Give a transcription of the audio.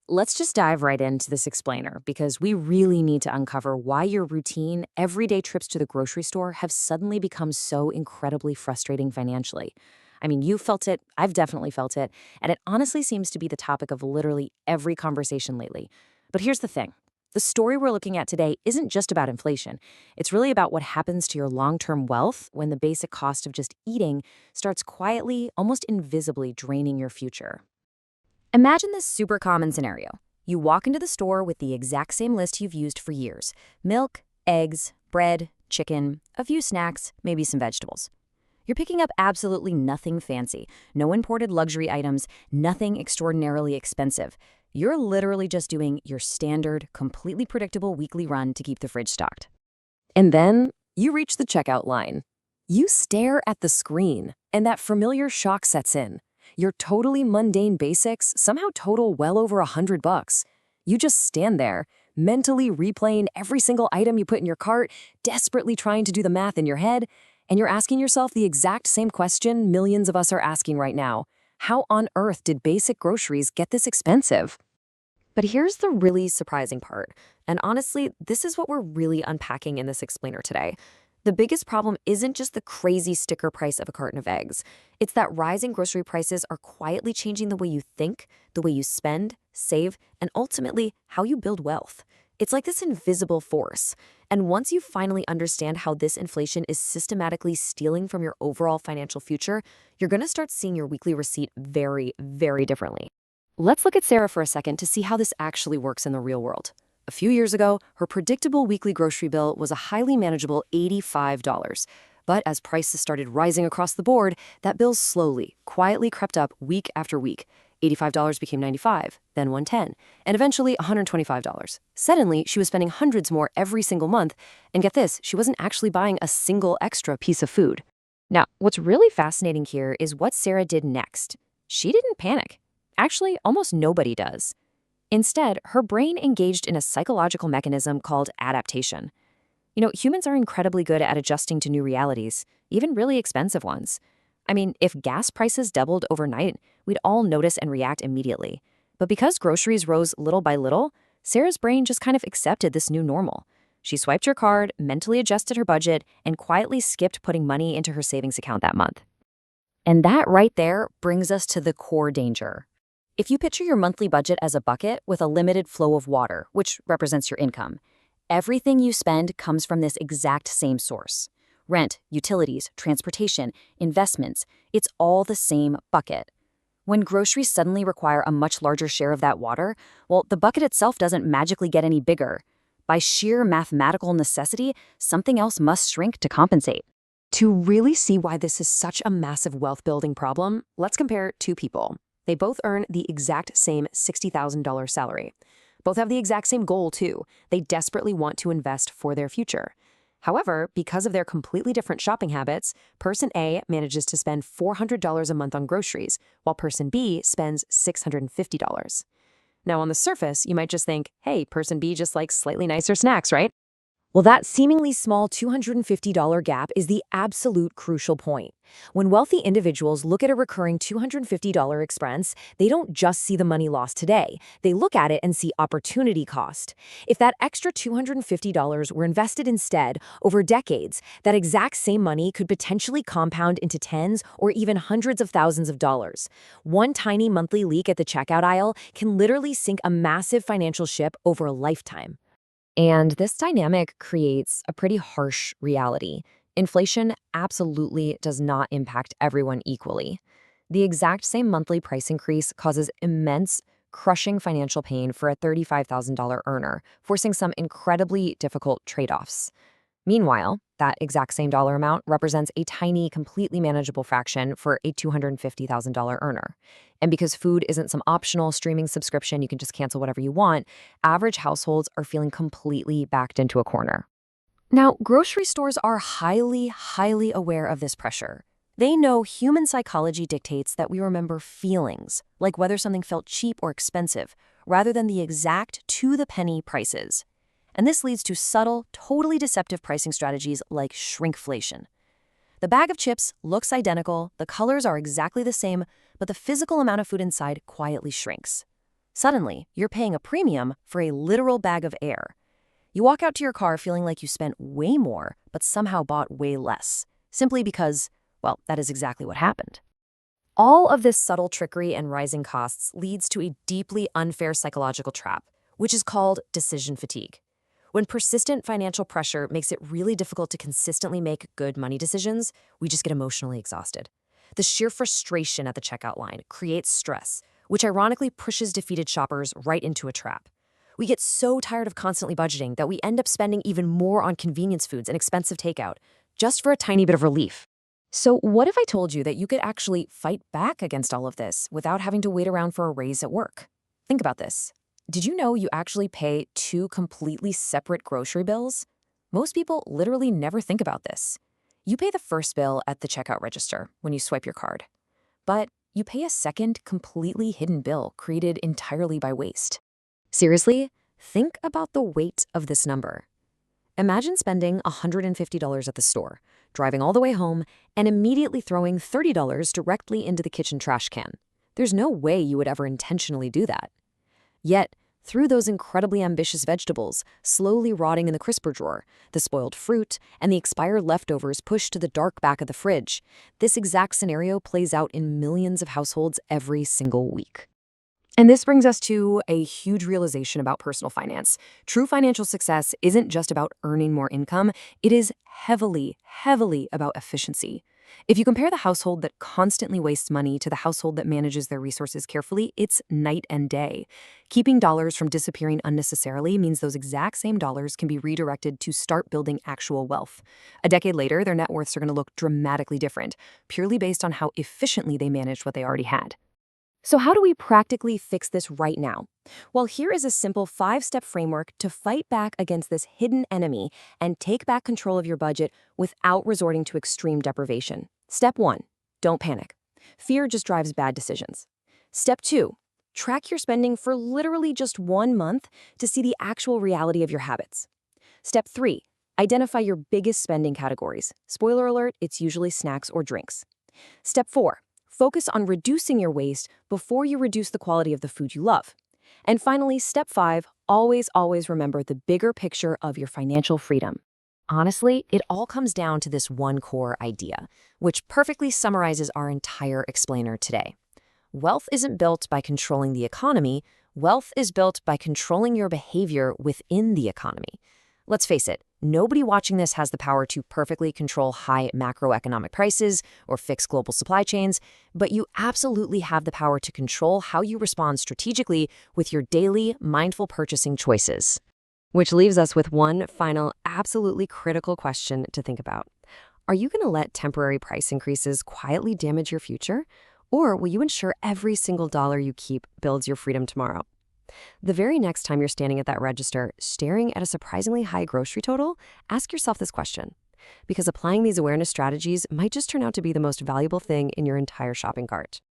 Let's just dive right into this explainer because we really need to uncover why your routine, everyday trips to the grocery store have suddenly become so incredibly frustrating financially. I mean, you felt it, I've definitely felt it, and it honestly seems to be the topic of literally every conversation lately. But here's the thing. The story we're looking at today isn't just about inflation. It's really about what happens to your long-term wealth when the basic cost of just eating starts quietly, almost invisibly draining your future. Imagine this super common scenario. You walk into the store with the exact same list you've used for years: milk, eggs, bread, chicken, a few snacks, maybe some vegetables. You're picking up absolutely nothing fancy, no imported luxury items, nothing extraordinarily expensive. You're literally just doing your standard, completely predictable weekly run to keep the fridge stocked. And then you reach the checkout line. You stare at the screen, and that familiar shock sets in. Your totally mundane basics somehow total well over $100. You just stand there, mentally replaying every single item you put in your cart, desperately trying to do the math in your head, and you're asking yourself the exact same question millions of us are asking right now. How on earth did basic groceries get this expensive? But here's the really surprising part. And honestly, this is what we're really unpacking in this explainer today. The biggest problem isn't just the crazy sticker price of a carton of eggs. It's that rising grocery prices are quietly changing the way you think, the way you spend, save, and ultimately how you build wealth. It's like this invisible force. And once you finally understand how this inflation is systematically stealing from your overall financial future, you're going to start seeing your weekly receipt very, very differently. Let's look at Sarah for a second to see how this actually works in the real world. A few years ago, her predictable weekly grocery bill was a highly manageable $85. But as prices started rising across the board, that bill slowly, quietly crept up week after week. $85 became $95, then $110, and eventually $125. Suddenly, she was spending hundreds more every single month, and get this, she wasn't actually buying a single extra piece of food. Now, what's really fascinating here is what Sarah did next. She didn't panic. Actually, almost nobody does. Instead, her brain engaged in a psychological mechanism called adaptation. Humans are incredibly good at adjusting to new realities, even really expensive ones. I mean, if gas prices doubled overnight, we'd all notice and react immediately. But because groceries rose little by little, Sarah's brain just kind of accepted this new normal. She swiped her card, mentally adjusted her budget, and quietly skipped putting money into her savings account that month. And that right there brings us to the core danger. If you picture your monthly budget as a bucket with a limited flow of water, which represents your income, everything you spend comes from this exact same source. Rent, utilities, transportation, investments, it's all the same bucket. When groceries suddenly require a much larger share of that water, well, the bucket itself doesn't magically get any bigger. By sheer mathematical necessity, something else must shrink to compensate. To really see why this is such a massive wealth-building problem, let's compare two people. They both earn the exact same $60,000 salary. Both have the exact same goal, too. They desperately want to invest for their future. However, because of their completely different shopping habits, person A manages to spend $400 a month on groceries, while person B spends $650. Now, on the surface, you might just think, hey, person B just likes slightly nicer snacks, right? Well, that seemingly small $250 gap is the absolute crucial point. When wealthy individuals look at a recurring $250 expense, they don't just see the money lost today. They look at it and see opportunity cost. If that extra $250 were invested instead over decades, that exact same money could potentially compound into tens or even hundreds of thousands of dollars. One tiny monthly leak at the checkout aisle can literally sink a massive financial ship over a lifetime. And this dynamic creates a pretty harsh reality. Inflation absolutely does not impact everyone equally. The exact same monthly price increase causes immense, crushing financial pain for a $35,000 earner, forcing some incredibly difficult trade-offs. Meanwhile, that exact same dollar amount represents a tiny, completely manageable fraction for a $250,000 earner. And because food isn't some optional streaming subscription you can just cancel whatever you want, average households are feeling completely backed into a corner. Now, grocery stores are highly, highly aware of this pressure. They know human psychology dictates that we remember feelings, like whether something felt cheap or expensive, rather than the exact to-the-penny prices. And this leads to subtle, totally deceptive pricing strategies like shrinkflation. The bag of chips looks identical, the colors are exactly the same, but the physical amount of food inside quietly shrinks. Suddenly, you're paying a premium for a literal bag of air. You walk out to your car feeling like you spent way more, but somehow bought way less, simply because, well, that is exactly what happened. All of this subtle trickery and rising costs leads to a deeply unfair psychological trap, which is called decision fatigue. When persistent financial pressure makes it really difficult to consistently make good money decisions, we just get emotionally exhausted. The sheer frustration at the checkout line creates stress, which ironically pushes defeated shoppers right into a trap. We get so tired of constantly budgeting that we end up spending even more on convenience foods and expensive takeout, just for a tiny bit of relief. So what if I told you that you could actually fight back against all of this without having to wait around for a raise at work? Think about this. Did you know you actually pay two completely separate grocery bills? Most people literally never think about this. You pay the first bill at the checkout register when you swipe your card, but you pay a second completely hidden bill created entirely by waste. Seriously, think about the weight of this number. Imagine spending $150 at the store, driving all the way home, and immediately throwing $30 directly into the kitchen trash can. There's no way you would ever intentionally do that. Yet, through those incredibly ambitious vegetables, slowly rotting in the crisper drawer, the spoiled fruit, and the expired leftovers pushed to the dark back of the fridge, this exact scenario plays out in millions of households every single week. And this brings us to a huge realization about personal finance. True financial success isn't just about earning more income, it is heavily, heavily about efficiency. If you compare the household that constantly wastes money to the household that manages their resources carefully, it's night and day. Keeping dollars from disappearing unnecessarily means those exact same dollars can be redirected to start building actual wealth. A decade later, their net worths are going to look dramatically different, purely based on how efficiently they managed what they already had. So how do we practically fix this right now? Well, here is a simple 5-step framework to fight back against this hidden enemy and take back control of your budget without resorting to extreme deprivation. Step 1, don't panic. Fear just drives bad decisions. Step 2, track your spending for literally just 1 month to see the actual reality of your habits. Step 3, identify your biggest spending categories. Spoiler alert, it's usually snacks or drinks. Step 4, focus on reducing your waste before you reduce the quality of the food you love. And finally, step 5, always remember the bigger picture of your financial freedom. Honestly, it all comes down to this one core idea, which perfectly summarizes our entire explainer today. Wealth isn't built by controlling the economy, wealth is built by controlling your behavior within the economy. Let's face it, nobody watching this has the power to perfectly control high macroeconomic prices or fix global supply chains, but you absolutely have the power to control how you respond strategically with your daily, mindful purchasing choices. Which leaves us with one final, absolutely critical question to think about. Are you going to let temporary price increases quietly damage your future? Or will you ensure every single dollar you keep builds your freedom tomorrow? The very next time you're standing at that register, staring at a surprisingly high grocery total, ask yourself this question. Because applying these awareness strategies might just turn out to be the most valuable thing in your entire shopping cart.